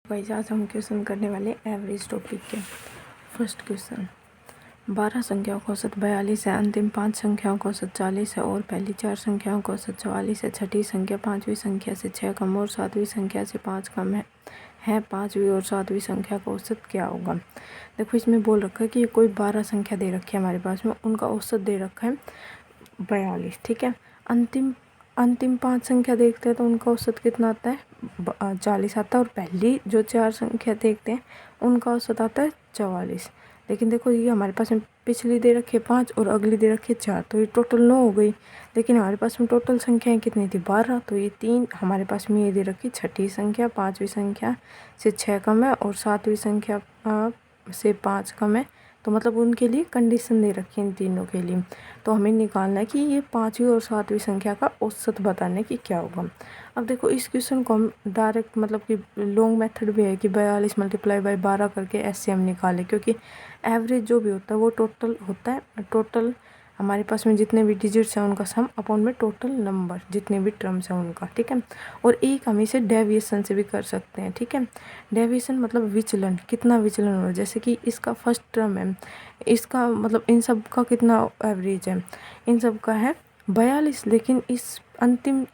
Guys आज हम question करने वाले एवरेज टॉपिक के। फर्स्ट क्वेश्चन, 12 संख्याओं का औसत 42 है, अंतिम 5 संख्याओं का औसत 40 है और पहली 4 संख्याओं का औसत 44 है। छठी संख्या 5वीं संख्या से 6 कम और 7वीं संख्या से 5 कम है 5वीं और 7वीं संख्या का औसत क्या होगा। देखो इसमें बोल रखा है कि कोई 12 संख्या दे रखी है हमारे पास में, उनका औसत दे रखा है 42। ठीक है, अंतिम 5 संख्या देखते हैं तो उनका औसत कितना आता है 40 आता है, और पहली जो 4 संख्या देखते हैं उनका औसत आता है 44। लेकिन देखो ये हमारे पास में पिछली दे रखी है 5 और अगली दे रखी है 4, तो ये टोटल 9 हो गई। लेकिन हमारे पास में टोटल संख्याएं कितनी थी 12, तो ये 3 हमारे पास में ये दे रखी छठी संख्या 5वीं संख्या से 6 कम है और 7वीं संख्या से 5 कम है। तो मतलब उनके लिए कंडीशन दे रखी है इन तीनों के लिए। तो हमें निकालना है कि ये 5वीं और 7वीं संख्या का औसत बताने की क्या होगा। अब देखो इस क्वेश्चन को हम डायरेक्ट मतलब कि लॉन्ग मेथड भी है कि 42 मल्टीप्लाई बाई 12 करके ऐसे हम निकालें, क्योंकि एवरेज जो भी होता है वो टोटल होता है। टोटल हमारे पास में जितने भी डिजिट्स हैं उनका सम अपॉन में टोटल नंबर जितने भी टर्म्स हैं उनका। ठीक है, और एक हम इसे डेविएशन से भी कर सकते हैं। ठीक है, डेविएशन मतलब विचलन, कितना विचलन हो रहा है। जैसे कि इसका फर्स्ट टर्म है, इसका मतलब इन सब का कितना एवरेज है, इन सब का है 42, लेकिन इस अंतिम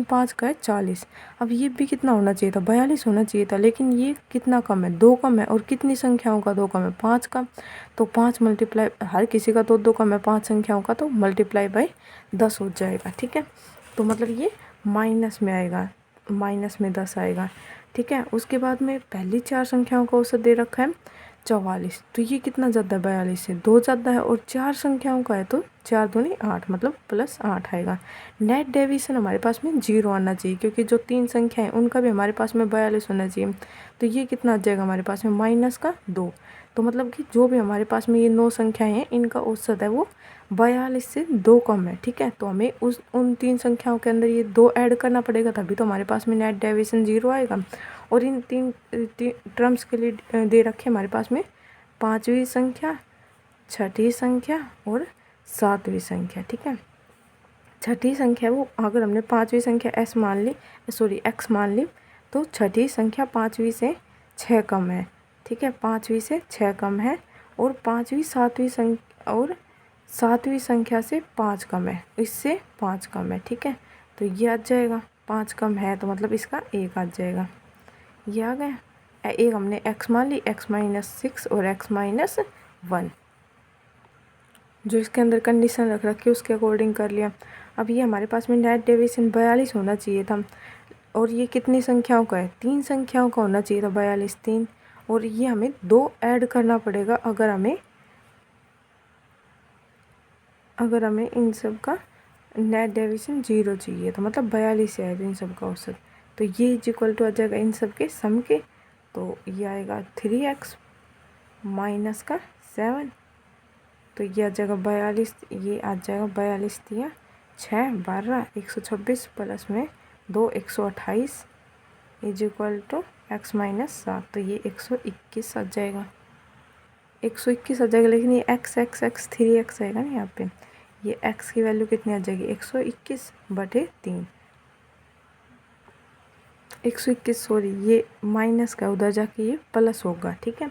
5 का है 40। अब ये भी कितना होना चाहिए था 42 होना चाहिए था, लेकिन ये कितना कम है 2 कम है। और कितनी संख्याओं का 2 कम है 5 का, तो 5 मल्टीप्लाई हर किसी का 2 कम है 5 संख्याओं का, तो मल्टीप्लाई बाई 10 हो जाएगा। ठीक है, तो मतलब ये माइनस में आएगा, माइनस में 10 आएगा। ठीक है, उसके बाद में पहली 4 संख्याओं का औसत दे रखा है 44, तो ये कितना ज़्यादा है 42 से 2 ज़्यादा है, और 4 संख्याओं का है तो 4 दूनी 8 मतलब प्लस 8 आएगा। नेट डेविएशन हमारे पास में 0 आना चाहिए, क्योंकि जो 3 संख्या है उनका भी हमारे पास में 42 होना चाहिए। तो ये कितना आ जाएगा हमारे पास में माइनस का 2। तो मतलब कि जो भी हमारे पास में ये 9 संख्याएं हैं इनका औसत है वो 42 से 2 कम है। ठीक है, तो हमें उन 3 संख्याओं के अंदर ये 2 ऐड करना पड़ेगा, तभी तो हमारे पास में नेट डेविएशन 0 आएगा। और इन तीन टर्म्स के लिए दे रखे हमारे पास में 5वीं संख्या, छठी संख्या और 7वीं संख्या। ठीक है, छठी संख्या वो अगर हमने 5वीं संख्या एक्स मान ली, तो छठी संख्या 5वीं से 6 कम है। ठीक है, 5वीं से 6 कम है, और 7वीं संख्या से 5 कम है, इससे 5 कम है। ठीक है, तो ये आ जाएगा 5 कम है, तो मतलब इसका 1 आ जाएगा। ये आ गया। एक हमने x मान ली, x-6 और x-1 जो इसके अंदर कंडीशन रख रखी उसके अकॉर्डिंग कर लिया। अब ये हमारे पास में नेट डेविएशन 42 होना चाहिए था, और ये कितनी संख्याओं का है 3 संख्याओं का होना चाहिए था 42 3, और ये हमें 2 ऐड करना पड़ेगा अगर हमें इन सब का नेट डेविएशन 0 चाहिए, तो मतलब 42 से आएगा इन सब का औसत। तो ये इक्वल टू आ जाएगा इन सब के सम के, तो ये आएगा 3x माइनस का 7, तो ये आ जाएगा 42, ये आ जाएगा 42 दिया 6 12 126 प्लस में 2 128 इज इक्वल टू x-7, तो ये 121 आ जाएगा, 121 आ जाएगा। लेकिन ये x 3x आएगा ना यहाँ पे, ये x की वैल्यू कितनी आ जाएगी 121/3, 121 सॉरी ये माइनस का उधर जाके ये प्लस होगा। ठीक है,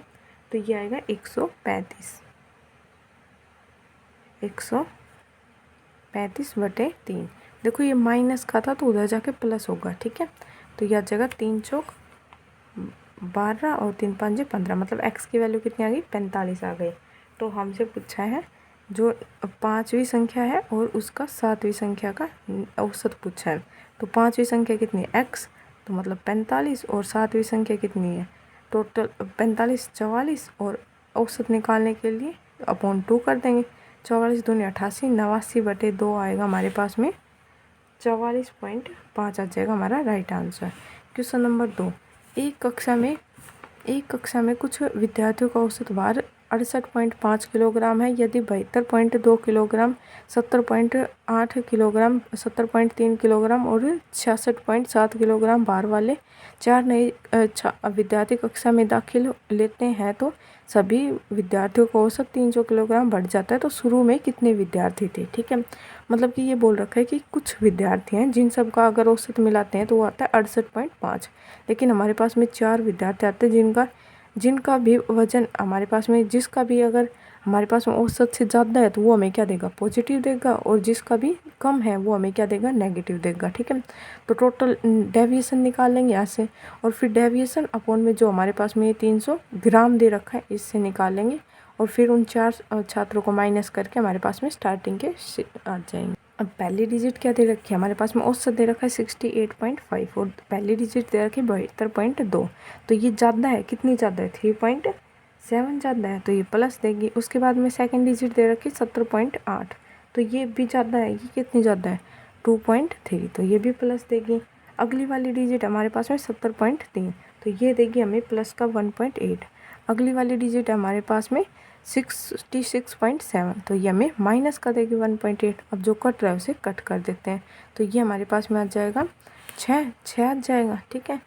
तो ये आएगा 135/3। देखो ये माइनस का था तो उधर जाके प्लस होगा। ठीक है, तो ये आ जाएगा 3 चौक 12 और 3 5 15, मतलब x की वैल्यू कितनी आ गई 45 आ गई। तो हमसे पूछा है जो 5वीं संख्या है और उसका 7वीं संख्या का औसत पूछा है। तो 5वीं संख्या कितनी है x, तो मतलब 45, और 7वीं संख्या कितनी है टोटल 45 44, और औसत निकालने के लिए अपॉन 2 कर देंगे। 44 दूनी 88, 89/2 आएगा हमारे पास में 44.5 आ जाएगा हमारा राइट आंसर। क्वेश्चन नंबर 2, एक कक्षा में कुछ विद्यार्थियों का औसत भार 68.5 किलोग्राम है, यदि 72.2 किलोग्राम, 70.8 किलोग्राम, 70.3 किलोग्राम और 66.7 किलोग्राम भार वाले 4 नए विद्यार्थी कक्षा में दाखिल लेते हैं तो सभी विद्यार्थियों को औसत 300 किलोग्राम बढ़ जाता है। तो शुरू में कितने विद्यार्थी थे, ठीक है। मतलब कि ये बोल रखा है कि कुछ विद्यार्थी हैं जिन सब का अगर औसत मिलाते हैं तो वो आता है 68.5, लेकिन हमारे पास में 4 विद्यार्थी आते हैं जिनका भी वजन हमारे पास में, जिसका भी अगर हमारे पास में औसत से ज़्यादा है तो वो हमें क्या देगा, पॉजिटिव देगा, और जिसका भी कम है वो हमें क्या देगा, नेगेटिव देगा, ठीक है। तो टोटल डेविएशन निकालेंगे यहाँ से, और फिर डेविएशन अपॉन में जो हमारे पास में 300 ग्राम दे रखा है इससे निकालेंगे, और फिर उन 4 छात्रों को माइनस करके हमारे पास में स्टार्टिंग के आ जाएंगे। अब पहली डिजिट क्या दे रखी है, हमारे पास में औसत दे रखा है 68.5 और पहली डिजिट दे रखी है 72.2। तो ये ज़्यादा है, कितनी ज़्यादा है, 3.7 ज़्यादा है, तो ये प्लस देगी। उसके बाद में सेकंड डिजिट दे रखी है 70.8, तो ये भी ज़्यादा है, ये कितनी ज़्यादा है, 2.3, तो ये भी प्लस देगी। अगली वाली डिजिट हमारे पास में 70.3, तो ये देगी हमें प्लस का 1.8। अगली वाली डिजिट हमारे पास में 66.7, तो ये हमें माइनस का देगी 1.8। अब जो कट रहा है उसे कट कर देते हैं, तो ये हमारे पास में आ जाएगा 6 आ जाएगा, ठीक है,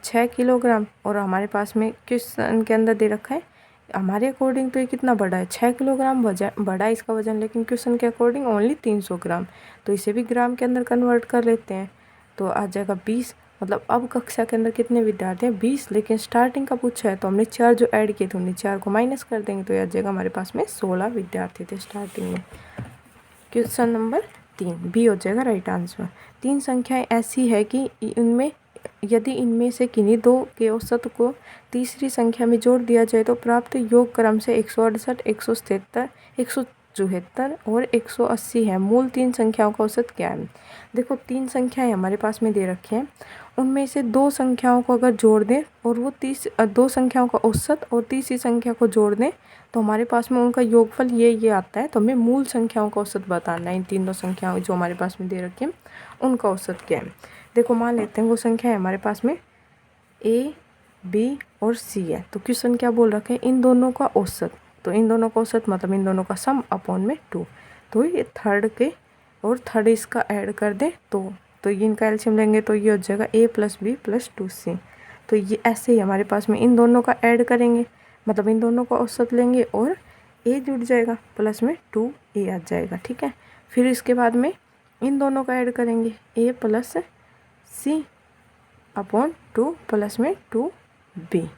6 किलोग्राम। और हमारे पास में क्वेश्चन के अंदर दे रखा है हमारे अकॉर्डिंग तो ये कितना बड़ा है, 6 किलोग्राम बड़ा है इसका वजन, लेकिन क्वेश्चन के अकॉर्डिंग ओनली 300 ग्राम, तो इसे भी ग्राम के अंदर कन्वर्ट कर लेते हैं, तो आ जाएगा 20। मतलब अब कक्षा के अंदर कितने विद्यार्थी हैं, 20, लेकिन स्टार्टिंग का पूछा है तो हमने 4 जो ऐड किए थे उन्हें 4 को माइनस कर देंगे, तो यह आ जाएगा हमारे पास में 16 विद्यार्थी थे स्टार्टिंग में। क्वेश्चन नंबर 3 बी हो जाएगा राइट आंसर। 3 संख्याएं ऐसी है कि इनमें यदि इनमें से किन्हीं 2 के औसत को तीसरी संख्या में जोड़ दिया जाए तो प्राप्त योग क्रम से 168, 177, 174 और 180 है। मूल 3 संख्याओं का औसत क्या है। देखो 3 संख्याएं हमारे पास में दे रखी हैं, उनमें से 2 संख्याओं को अगर जोड़ दें और वो 2 संख्याओं का औसत और तीसरी संख्या को जोड़ दें तो हमारे पास में उनका योगफल ये आता है। तो हमें मूल संख्याओं का औसत बताना है, इन तीनों संख्याओं जो हमारे पास में दे रखी हैं उनका औसत क्या है। देखो मान लेते हैं वो संख्या है हमारे पास में ए, बी और सी है, तो क्वेश्चन क्या बोल रखे हैं, इन दोनों का औसत, तो इन दोनों का औसत मतलब इन दोनों का सम अपॉन में 2, तो ये थर्ड के और थर्ड इसका ऐड कर दें तो ये इनका एलसीएम लेंगे तो ये हो जाएगा a + b + 2c। तो ये ऐसे ही हमारे पास में इन दोनों का ऐड करेंगे, मतलब इन दोनों का औसत लेंगे और a जुड़ जाएगा प्लस में 2a आ जाएगा, ठीक है। फिर इसके बाद में इन दोनों का ऐड करेंगे a + c अपॉन 2 प्लस में 2b।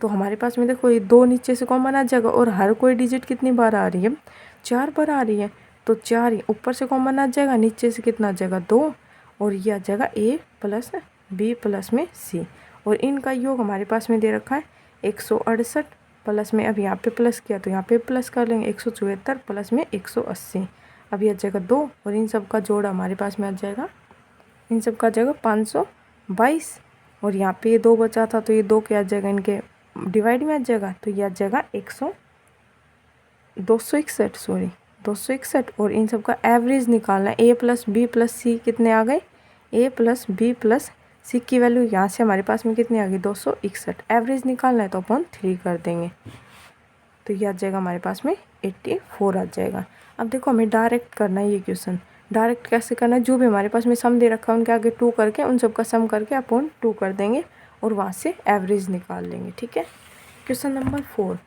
तो हमारे पास में देखो ये 2 नीचे से कॉमन आ जाएगा और हर कोई डिजिट कितनी बार आ रही है, 4 बार आ रही है, तो 4 ऊपर से कॉमन आ जाएगा, नीचे से कितना आ जाएगा 2, और ये आ जाएगा a + b प्लस में c। और इनका योग हमारे पास में दे रखा है 168 प्लस में, अब यहाँ पे प्लस किया तो यहाँ पे प्लस कर लेंगे 174 प्लस में 180, अब ये आ जाएगा 2, और इन सब का जोड़ हमारे पास में आ जाएगा, इन सब का आ जाएगा 522, और यहाँ पे ये 2 बचा था तो ये 2 क्या आ जाएगा, इनके डिवाइड में आ जाएगा, तो ये आ जाएगा 261 और इन सब का एवरेज निकालना है। a + b + c कितने आ गए, a + b + c की वैल्यू यहाँ से हमारे पास में कितनी आ गई 261, एवरेज निकालना है तो अपन 3 कर देंगे, तो ये आ जाएगा हमारे पास में 84 आ जाएगा। अब देखो हमें डायरेक्ट करना है ये क्वेश्चन, डायरेक्ट कैसे करना है, जो भी हमारे पास में सम दे रखा है उनके आगे 2 करके उन सब का सम करके अपन 2 कर देंगे और वहाँ से एवरेज निकाल लेंगे, ठीक है। क्वेश्चन नंबर 4,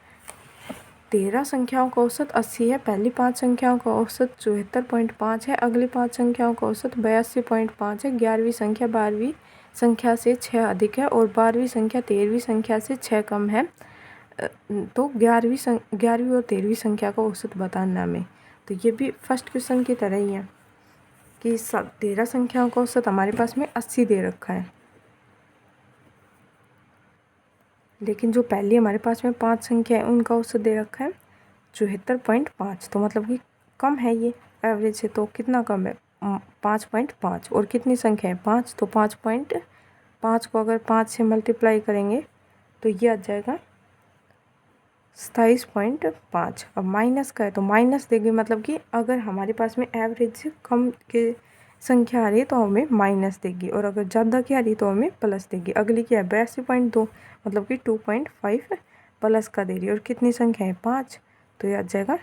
13 संख्याओं का औसत 80 है, पहली 5 संख्याओं का औसत 74.5 है, अगली 5 संख्याओं का औसत 82.5 है, 11वीं संख्या 12वीं संख्या से 6 अधिक है और 12वीं संख्या 13वीं संख्या से 6 कम है, तो 11वीं और 13वीं संख्या का औसत बताना हमें। तो ये भी फर्स्ट क्वेश्चन की तरह ही है कि 13 संख्याओं का औसत हमारे पास में 80 दे रखा है, लेकिन जो पहली हमारे पास में 5 संख्या है उनका औसत दे रखा है 74.5, तो मतलब कि कम है ये एवरेज से, तो कितना कम है 5.5, और कितनी संख्या है 5, तो 5.5 को अगर 5 से मल्टीप्लाई करेंगे तो ये आ जाएगा 27.5। अब माइनस का है तो माइनस देंगे, मतलब कि अगर हमारे पास में एवरेज से कम के संख्या आ रही है तो हमें माइनस देगी, और अगर ज़्यादा की आ रही है तो हमें प्लस देगी। अगली क्या है 82.2, मतलब कि 2.5 प्लस का दे रही है और कितनी संख्या है 5, तो ये आ जाएगा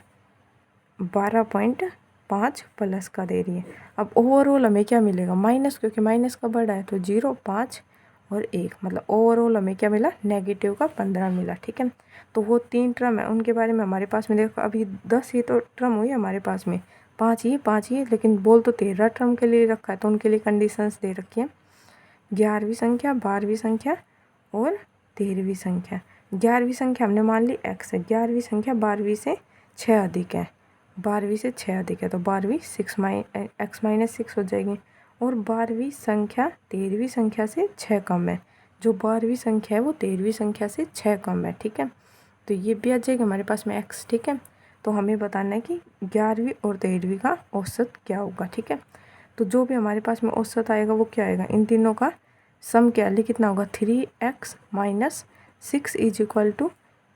12.5 प्लस का दे रही है। अब ओवरऑल हमें क्या मिलेगा माइनस, क्योंकि माइनस का बड़ा है तो 0, 5 और 1, मतलब ओवरऑल हमें क्या मिला नेगेटिव का 15 मिला। ठीक है, तो वो 3 टर्म है उनके बारे में हमारे पास में देखो अभी 10 ही तो टर्म हुई हमारे पास में, 5 ही, लेकिन बोल तो 13 टर्म के लिए रखा है, तो उनके लिए कंडीशंस दे रखी है 11वीं संख्या, 12वीं संख्या और 13वीं संख्या। 11वीं संख्या हमने मान ली x है, 11वीं संख्या 12वीं से 6 अधिक है, 12वीं से 6 अधिक है, तो 12वीं x-6 हो जाएगी। और 12वीं संख्या 13वीं संख्या से 6 कम है, जो 12वीं संख्या है वो 13वीं संख्या से 6 कम है। ठीक है, तो ये भी आ जाएगा हमारे पास में x। ठीक है, तो हमें बताना है कि 11वीं और 13वीं का औसत क्या होगा। ठीक है, तो जो भी हमारे पास में औसत आएगा वो क्या आएगा, इन तीनों का सम क्या है, कितना होगा 3x - 6 इज इक्वल टू,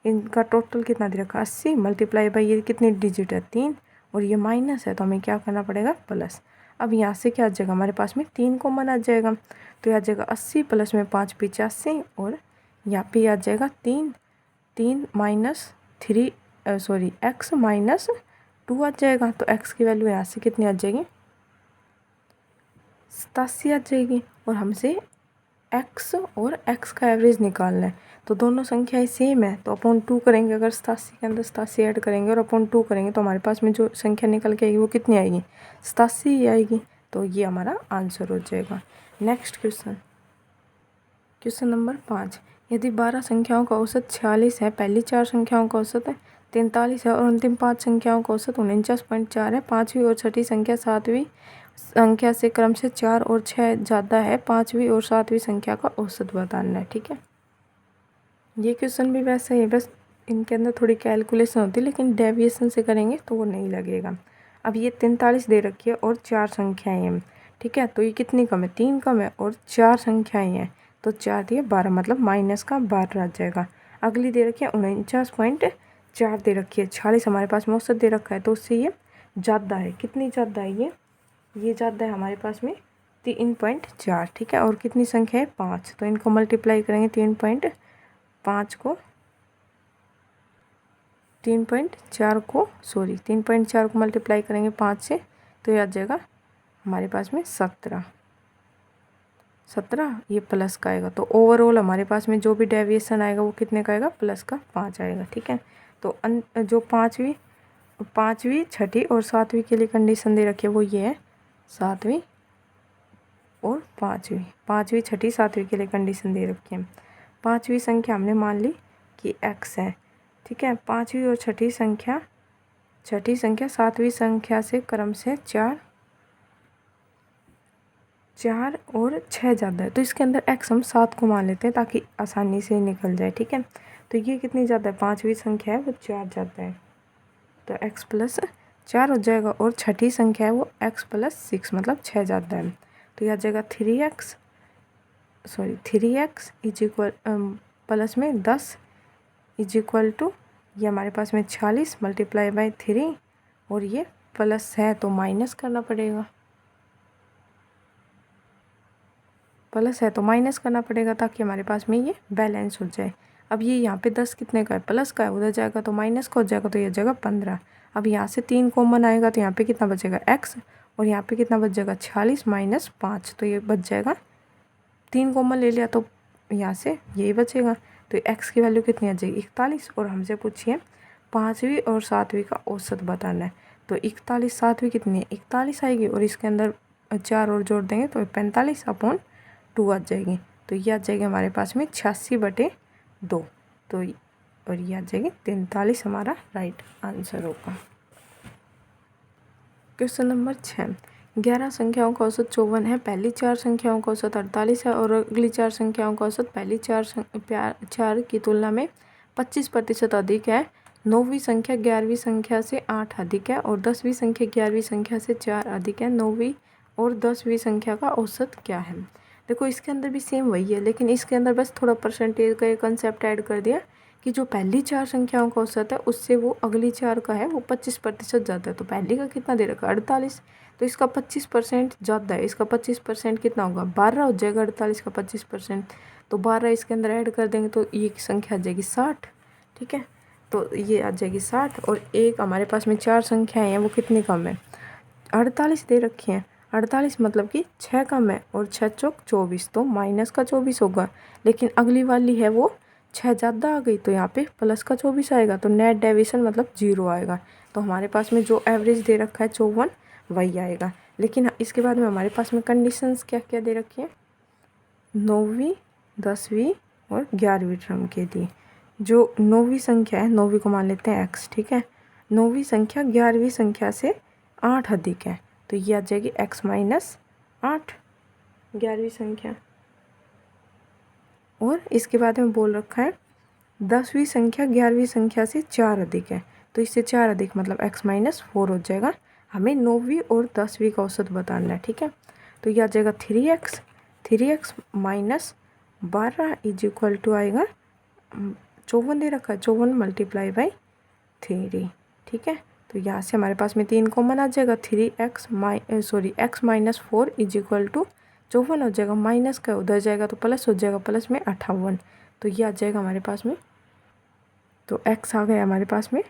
इनका टोटल कितना दे रखा 80 मल्टीप्लाई बाई ये कितनी डिजिट है 3 और ये माइनस है, तो हमें क्या करना पड़ेगा प्लस। अब यहाँ से क्या आ जाएगा हमारे पास में 3 कॉमन आ जाएगा, तो ये आ जाएगा 80 प्लस में 5 85 और यहाँ पे आ जाएगा 3 माइनस 3 सॉरी x - 2 आ जाएगा, तो x की वैल्यू यहाँ से कितनी आ जाएगी 87 आ जाएगी। और हमसे x और x का एवरेज निकालना है, तो दोनों संख्याएं सेम है तो अपॉन 2 करेंगे, अगर 87 के अंदर 87 ऐड करेंगे और अपॉन 2 करेंगे तो हमारे पास में जो संख्या निकल के आएगी वो कितनी आएगी 87 ही आएगी, तो ये हमारा आंसर हो जाएगा। नेक्स्ट क्वेश्चन नंबर 5, यदि 12 संख्याओं का औसत 46 है, पहली 4 संख्याओं का औसत है 43 है और अंतिम 5 संख्याओं का औसत 49.4 है, पाँचवीं और छठी संख्या सातवीं संख्या से क्रम से 4 और 6 ज़्यादा है, पाँचवीं और सातवीं संख्या का औसत बताना है। ठीक है, ये क्वेश्चन भी वैसे ही, बस इनके अंदर थोड़ी कैलकुलेशन होती है लेकिन डेविएशन से करेंगे तो वो नहीं लगेगा। अब ये 43 दे रखी है और 4 संख्याएँ हैं। ठीक है, तो ये कितनी कम है 3 कम है और 4 संख्याएँ हैं, तो 4 दिए 12, मतलब माइनस का 12 आ जाएगा। अगली दे रखी है 49.4 दे रखी है, 46 हमारे पास में औसत दे रखा है, तो उससे ये ज़्यादा है, कितनी ज़्यादा है ये ज़्यादा है हमारे पास में 3.4। ठीक है, और कितनी संख्या है 5, तो इनको मल्टीप्लाई करेंगे 3.4 को मल्टीप्लाई करेंगे 5 से, तो ये आ जाएगा हमारे पास में 17 ये प्लस का आएगा। तो ओवरऑल हमारे पास में जो भी डेविएशन आएगा वो कितने का आएगा प्लस का 5 आएगा। ठीक है, तो जो पाँचवीं छठी और सातवीं के लिए कंडीशन दे रखी है वो ये है, सातवीं और पाँचवीं छठी सातवीं के लिए कंडीशन दे रखी है। पाँचवीं संख्या हमने मान ली कि x है। ठीक है, पाँचवीं और छठी संख्या सातवीं संख्या से क्रम से 4 और 6 ज़्यादा है, तो इसके अंदर x हम 7 को मान लेते हैं ताकि आसानी से निकल जाए। ठीक है, तो ये कितनी ज़्यादा है, पाँचवीं संख्या है वो 4 ज़्यादा है, तो x + 4 हो जाएगा, और छठी संख्या है वो x + 6 मतलब 6 ज़्यादा है, तो यह आ जाएगा 3x इज इक्वल प्लस में 10 इज इक्वल टू, ये हमारे पास में 46 मल्टीप्लाई बाई 3 और ये प्लस है तो माइनस करना पड़ेगा, ताकि हमारे पास में ये बैलेंस हो जाए। अब ये यहाँ पे 10 कितने का है प्लस का है, उधर जाएगा तो माइनस का हो जाएगा, तो ये जाएगा 15। अब यहाँ से 3 कॉमन आएगा तो यहाँ पे कितना बचेगा x, और यहाँ पे कितना बच जाएगा 46 - 5, तो ये बच जाएगा 3 कॉमन ले लिया तो यहाँ से यही बचेगा, तो x की वैल्यू कितनी आ जाएगी 41। और हमसे पूछिए पाँचवीं और सातवीं का औसत बताना है, तो 41 सातवीं कितनी है 41 आएगी, और इसके अंदर 4 और जोड़ देंगे तो 45/2 आ जाएगी, तो ये आ जाएगी हमारे पास में 86/2, तो और ये आ जाएगी 43 हमारा राइट आंसर होगा। क्वेश्चन नंबर 6, 11 संख्याओं का औसत 54 है, पहली 4 संख्याओं का औसत 48 है और अगली 4 संख्याओं का औसत पहली 4 की तुलना में 25% अधिक है। 9वीं संख्या 11वीं संख्या से 8 अधिक है और 10वीं संख्या 11वीं संख्या से 4 अधिक है। 9वीं और 10वीं संख्या का औसत क्या है। देखो इसके अंदर भी सेम वही है, लेकिन इसके अंदर बस थोड़ा परसेंटेज का एक कंसेप्ट ऐड कर दिया कि जो पहली 4 संख्याओं का औसत है उससे वो अगली 4 का है वो 25% ज़्यादा है। तो पहली का कितना दे रखा 48, तो इसका 25% ज़्यादा है, इसका 25% कितना होगा 12 हो जाएगा। 48 का 25%, तो 12 इसके अंदर ऐड कर देंगे तो ये संख्या आ जाएगी 60। ठीक है। तो ये आ जाएगी 60 और एक हमारे पास में 4 संख्याएं हैं, वो कितनी कम है, 48 दे रखी हैं। 48 मतलब कि 6 कम है और 6 चौक 24, तो माइनस का 24 होगा। लेकिन अगली वाली है वो 6 ज़्यादा आ गई, तो यहाँ पे प्लस का 24 आएगा, तो नेट डेविएशन मतलब 0 आएगा। तो हमारे पास में जो एवरेज दे रखा है 54 वही आएगा। लेकिन इसके बाद में हमारे पास में कंडीशंस क्या क्या दे रखी है, 9वीं 10वीं और 11वीं टर्म के लिए। जो 9वीं संख्या है, 9वीं को मान लेते हैं x, ठीक है। 9वीं संख्या 11वीं संख्या से 8 अधिक है, तो ये आ जाएगी x माइनस 8 11वीं संख्या। और इसके बाद में बोल रखा है 10वीं संख्या 11वीं संख्या से 4 अधिक है, तो इससे 4 अधिक मतलब x माइनस 4 हो जाएगा। हमें 9वीं और 10वीं का औसत बताना है, ठीक है। तो ये आ जाएगा 3x minus 12 is equal to आएगा 54 दे रखा है, 54 मल्टीप्लाई बाई 3, ठीक है। तो यहाँ से हमारे पास में 3 कॉमन आ जाएगा, x minus 4 is equal to 54 हो जाएगा, माइनस का उधर जाएगा तो प्लस हो जाएगा, प्लस में 58, तो ये आ जाएगा हमारे पास में। तो x आ गया हमारे पास में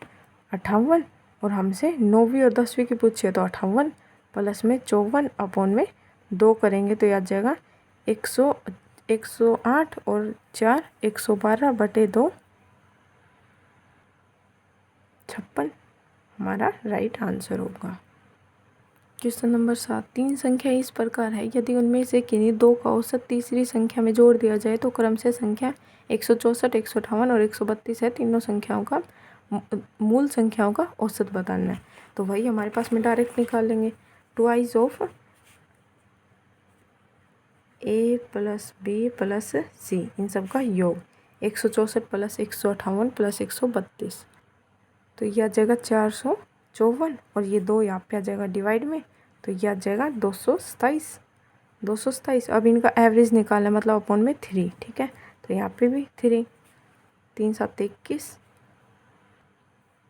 58 और हमसे 9वीं और 10वीं की पूछी है, तो 58 प्लस में 54 अपॉन में 2 करेंगे तो ये आ जाएगा 108 और 4 112 बटे 2 56 हमारा राइट आंसर होगा। क्वेश्चन नंबर 7, 3 संख्या इस प्रकार है, यदि उनमें से किन्हीं 2 का औसत तीसरी संख्या में जोड़ दिया जाए तो क्रम से संख्या 164 158 और 132 है। तीनों संख्याओं का मूल संख्याओं का औसत बताना है। तो वही हमारे पास में डायरेक्ट निकाल लेंगे, twice of a plus b plus c, इन सब का योग 164 प्लस 158 प्लस 132, तो ये आ जाएगा 454 और ये 2 यहाँ पे आ जाएगा डिवाइड में, तो ये आ जाएगा 227। अब इनका एवरेज निकालना है, मतलब अपॉन में 3, ठीक है। तो यहाँ पे भी 3, 3 7 21,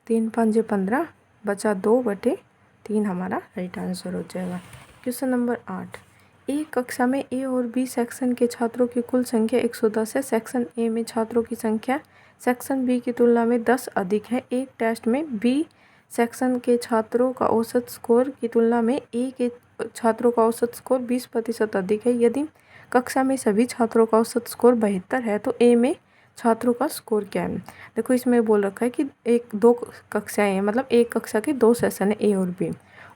3 5 15 बचा 2 बटे 3 हमारा राइट आंसर हो जाएगा। क्वेश्चन नंबर 8, एक कक्षा में ए और बी सेक्शन के छात्रों की कुल संख्या 110 है। सेक्शन ए में छात्रों की संख्या सेक्शन बी की तुलना में 10 अधिक है। एक टेस्ट में बी सेक्शन के छात्रों का औसत स्कोर की तुलना में ए के छात्रों का औसत स्कोर 20% अधिक है। यदि कक्षा में सभी छात्रों का औसत स्कोर 72 है तो ए में छात्रों का स्कोर क्या है। देखो इसमें बोल रखा है कि 2 कक्षाएं हैं, मतलब एक कक्षा के 2 सेशन है ए और बी,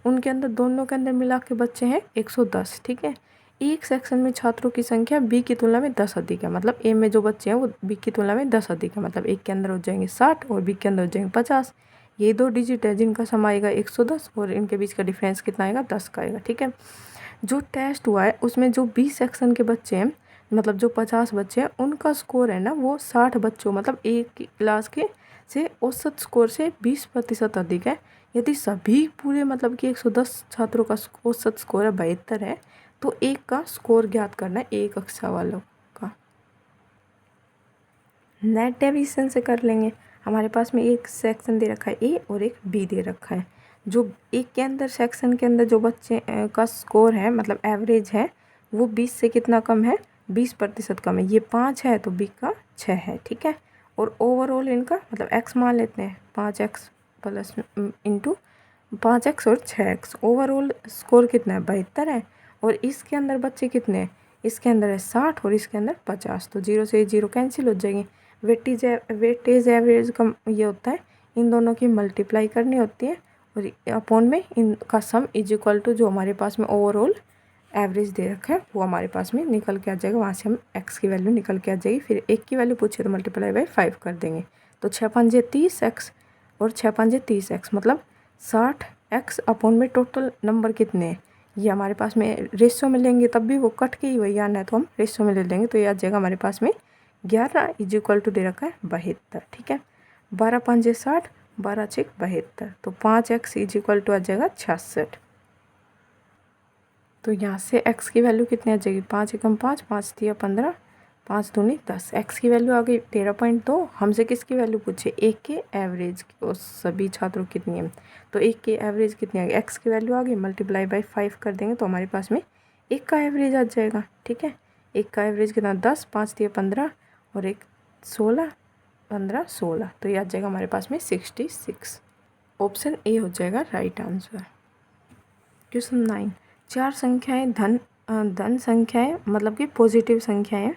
उनके अंदर दोनों के अंदर मिला के बच्चे हैं 110, ठीक है। एक सेक्शन में छात्रों की संख्या बी की तुलना में 10 अधिक है, मतलब ए में जो बच्चे हैं वो बी की तुलना में 10 अधिक है, मतलब एक के अंदर हो जाएंगे 60 और बी के अंदर हो जाएंगे 50। ये 2 डिजिट है जिनका सम आएगा 110 और इनके बीच का डिफरेंस कितना आएगा, 10 का आएगा, ठीक है। जो टेस्ट हुआ है उसमें जो बी सेक्शन के बच्चे हैं, मतलब जो 50 बच्चे हैं, उनका स्कोर है ना वो 60 बच्चों मतलब एक क्लास के से औसत स्कोर से 20% अधिक है। यदि सभी पूरे मतलब कि 110 छात्रों का औसत स्कोर है 72 है, तो एक का स्कोर ज्ञात करना है एक कक्षा वालों का। नेट डेविएशन से कर लेंगे। हमारे पास में एक सेक्शन दे रखा है ए और एक बी दे रखा है। जो एक के अंदर सेक्शन के अंदर जो बच्चे का स्कोर है मतलब एवरेज है वो 20 से कितना कम है, 20% कम है। ये 5 है तो बी का 6 है, ठीक है। और ओवरऑल इनका मतलब एक्स मान लेते हैं, 5x प्लस इंटू 5x और 6x, ओवरऑल स्कोर कितना है 72 है। और इसके अंदर बच्चे कितने हैं, इसके अंदर है 60 और इसके अंदर 50, तो 0 से 0 कैंसिल हो जाएंगे। वेटेज एवरेज का ये होता है, इन दोनों की मल्टीप्लाई करनी होती है और अपॉन में इनका सम इज इक्वल टू जो हमारे पास में ओवरऑल एवरेज दे रखा है वो हमारे पास में निकल के आ जाएगा। वहाँ से हम x की वैल्यू निकल के आ जाएगी, फिर एक की वैल्यू पूछे तो मल्टीप्लाई बाई 5 कर देंगे, तो 6 5 30x और 6 5 30x मतलब 60x अपॉन में टोटल नंबर कितने हैं, ये हमारे पास में रेशो में लेंगे तब भी वो कट के ही वही आना है, तो हम रेशो में ले लेंगे, तो ये आ जाएगा हमारे पास में 11 इज इक्वल टू दे रखा है 72, ठीक है। 12 5 60, 12 6 72, तो 5x इज इक्वल टू आ जाएगा 66। तो यहाँ से x की वैल्यू कितनी आ जाएगी, 5 एकम 5, 5 तिया 15, 5 दूनी 10, x की वैल्यू आ गई 13.2। हमसे किसकी वैल्यू पूछे, एक के एवरेज की, और सभी छात्रों कितनी है, तो एक के एवरेज कितनी आ गई, x की वैल्यू आ गई, मल्टीप्लाई बाई 5 कर देंगे तो हमारे पास में एक का एवरेज आ जाएगा, ठीक है। एक का एवरेज कितना 10, 5 तिया 15 और एक 16, 15, 16, तो ये आ जाएगा हमारे पास में 66। ऑप्शन ए हो जाएगा राइट आंसर। क्वेश्चन 9, चार संख्याएं धन संख्याएं मतलब कि पॉजिटिव संख्याएं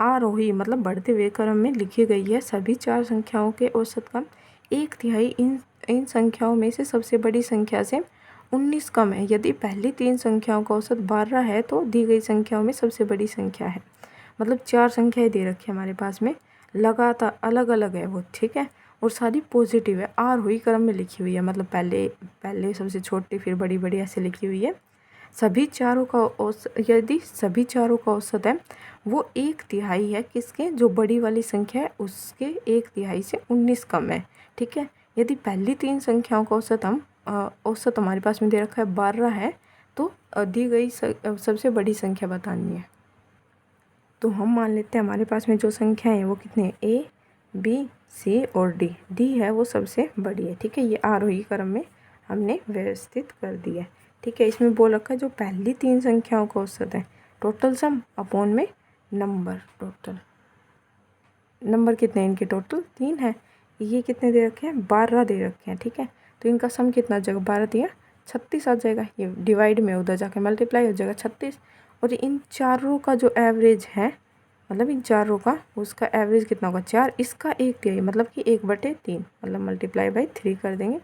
आरोही मतलब बढ़ते हुए क्रम में लिखी गई है। सभी चार संख्याओं के औसत का 1/3 इन संख्याओं में से सबसे बड़ी संख्या से 19 कम है। यदि पहली 3 संख्याओं का औसत 12 है तो दी गई संख्याओं में सबसे बड़ी संख्या है। मतलब चार संख्याएं दे रखी है हमारे पास में, लगातार अलग अलग है वो, ठीक है, और सारी पॉजिटिव है, आरोही क्रम में लिखी हुई है, मतलब पहले सबसे छोटी फिर बड़ी बड़ी ऐसे लिखी हुई है। सभी चारों का औसत, यदि सभी चारों का औसत है वो 1/3 है किसके, जो बड़ी वाली संख्या है उसके 1/3 से 19 कम है, ठीक है। यदि पहली 3 संख्याओं का औसत हमारे पास में दे रखा है 12 है, तो दी गई सबसे बड़ी संख्या बतानी है। तो हम मान लेते हैं हमारे पास में जो संख्या है वो कितनी है, ए, बी, सी और डी। डी है वो सबसे बड़ी है, ठीक है। ये आरोही क्रम में हमने व्यवस्थित कर दिया है, ठीक है। इसमें बोल रखा है जो पहली 3 संख्याओं का औसत है, टोटल सम अपॉन में नंबर, टोटल नंबर कितने हैं इनके, टोटल 3 है। ये कितने दे रखे हैं, 12 दे रखे हैं, ठीक है। तो इनका सम कितना आ जाएगा, 12 दिया 36 आ जाएगा। ये डिवाइड में उधर जाके मल्टीप्लाई हो जाएगा 36। और इन चारों का जो एवरेज है, मतलब इन चारों का उसका एवरेज कितना होगा, 4, इसका 1/3 मतलब कि 1/3 मतलब मल्टीप्लाई बाई 3 कर देंगे।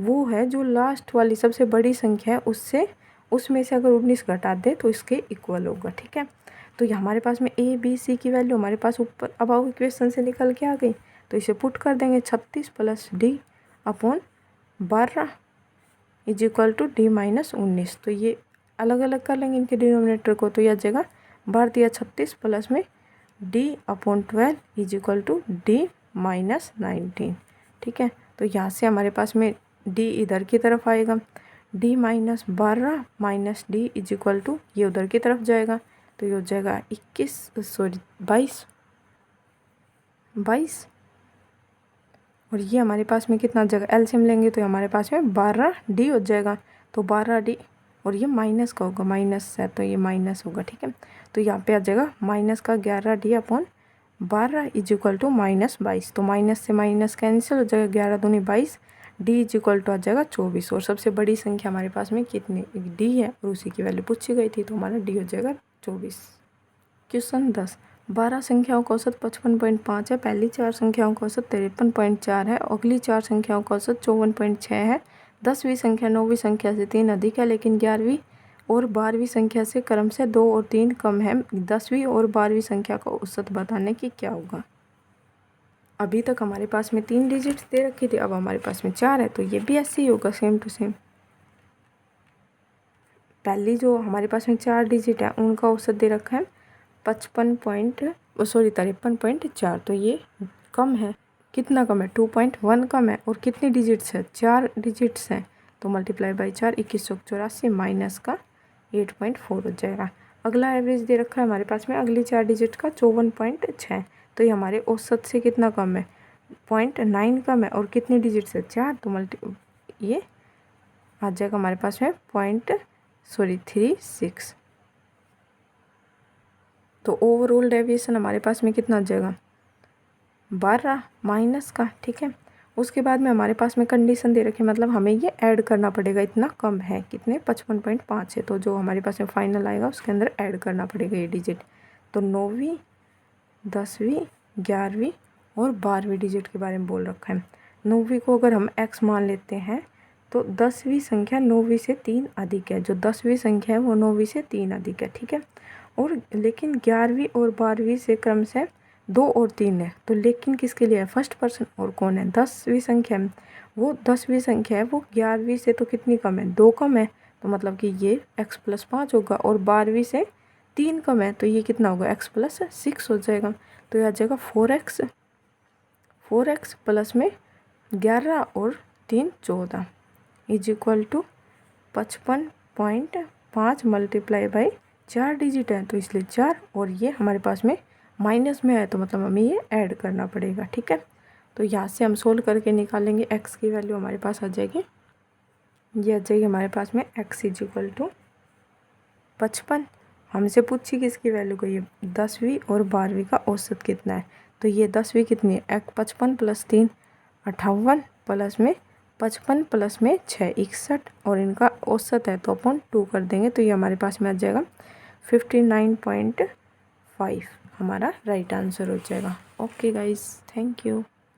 वो है जो लास्ट वाली सबसे बड़ी संख्या है, उसमें से अगर 19 घटा दे तो इसके इक्वल होगा, ठीक है। तो ये हमारे पास में ए, बी, सी की वैल्यू हमारे पास ऊपर अबाव इक्वेशन से निकल के आ गई, तो इसे पुट कर देंगे 36 + D upon 12 is equal to D minus 19। तो ये अलग अलग कर लेंगे इनके डिनोमिनेटर को, तो यह आ जाएगा 12 या 36 प्लस में D upon 12 is equal to D minus 19, ठीक है। तो यहाँ से हमारे पास में डी इधर की तरफ आएगा, D minus 12 minus D is equal to ये उधर की तरफ जाएगा, तो ये हो जाएगा 22 और ये हमारे पास में कितना जगह एलसीएम लेंगे तो हमारे पास में 12 डी हो जाएगा। तो 12 डी और ये माइनस का होगा, माइनस है तो ये माइनस होगा, ठीक है। तो यहाँ पे आ जाएगा माइनस का 11 D upon 12 is equal to minus 22। तो माइनस से माइनस कैंसिल हो जाएगा, 11 दूनी 22, डी इज इक्वल टू आ जाएगा 24। और सबसे बड़ी संख्या हमारे पास में कितनी, डी है और उसी की वैल्यू पूछी गई थी, तो हमारा डी हो जाएगा 24। क्वेश्चन 10, 12 संख्याओं का औसत 55.5 है। पहली 4 संख्याओं का औसत 53.4 है। अगली 4 संख्याओं का औसत 54.6 है। 10वीं संख्या 9वीं संख्या से 3 अधिक है, लेकिन 11वीं और 12वीं संख्या से क्रम से 2 और 3 कम है। 10वीं और 12वीं संख्या का औसत बताने की क्या होगा। अभी तक हमारे पास में 3 डिजिट्स दे रखी थी, अब हमारे पास में 4 है, तो ये भी ऐसे ही होगा, सेम टू सेम। पहली जो हमारे पास में 4 डिजिट है उनका औसत दे रखा है 53.4, तो ये कम है। कितना कम है, 2.1 कम है। और कितनी डिजिट्स है, 4 डिजिट्स हैं, तो मल्टीप्लाई बाई 4 2184 माइनस का 8.4 हो जाएगा। अगला एवरेज दे रखा है हमारे पास में अगली 4 डिजिट का 54.6, तो ये हमारे औसत से कितना कम है, 0.9 कम है। और कितनी डिजिट्स है, 4, तो ये आ जाएगा हमारे पास में 36। तो ओवरऑल डेविएशन हमारे पास में कितना आ जाएगा, 12 माइनस का, ठीक है। उसके बाद में हमारे पास में कंडीशन दे रखी है, मतलब हमें ये ऐड करना पड़ेगा, इतना कम है, कितने 55.5 है, तो जो हमारे पास में फाइनल आएगा उसके अंदर ऐड करना पड़ेगा ये डिजिट। तो 9वीं 10वीं 11वीं और 12वीं डिजिट के बारे में बोल रखा है। 9वीं को अगर हम x मान लेते हैं तो 10वीं संख्या 9वीं से 3 अधिक है, जो 10वीं संख्या है वो 9वीं से 3 अधिक है, ठीक है। और लेकिन 11वीं और 12वीं से क्रम से 2 और 3 है, तो लेकिन किसके लिए है, फर्स्ट पर्सन, और कौन है, 10वीं संख्या है। वो 10वीं संख्या है वो 11वीं से तो कितनी कम है, 2 कम है, तो मतलब कि ये x + 5 होगा। और 12वीं से 3 कम है, तो ये कितना होगा, x + 6 हो जाएगा। तो ये आ जाएगा 4x प्लस में 11 और 3 14 is equal to 55.5 multiply by 4 digit है, तो इसलिए 4, और ये हमारे पास में माइनस में है, तो मतलब हमें ये ऐड करना पड़ेगा, ठीक है। तो यहाँ से हम सोल्व करके निकालेंगे, x की वैल्यू हमारे पास आ जाएगी, ये आ जाएगी हमारे पास में x इज इक्वल टू 55। हमसे पूछी किसकी वैल्यू को, ये 10वीं और 12वीं का औसत कितना है, तो ये 10 भी कितनी है, 55 + 3 58 प्लस में 55 प्लस में 6 61 और इनका औसत है तो अपन 2 कर देंगे तो ये हमारे पास में आ जाएगा 59.5 हमारा राइट आंसर हो जाएगा। Okay guys, thank you.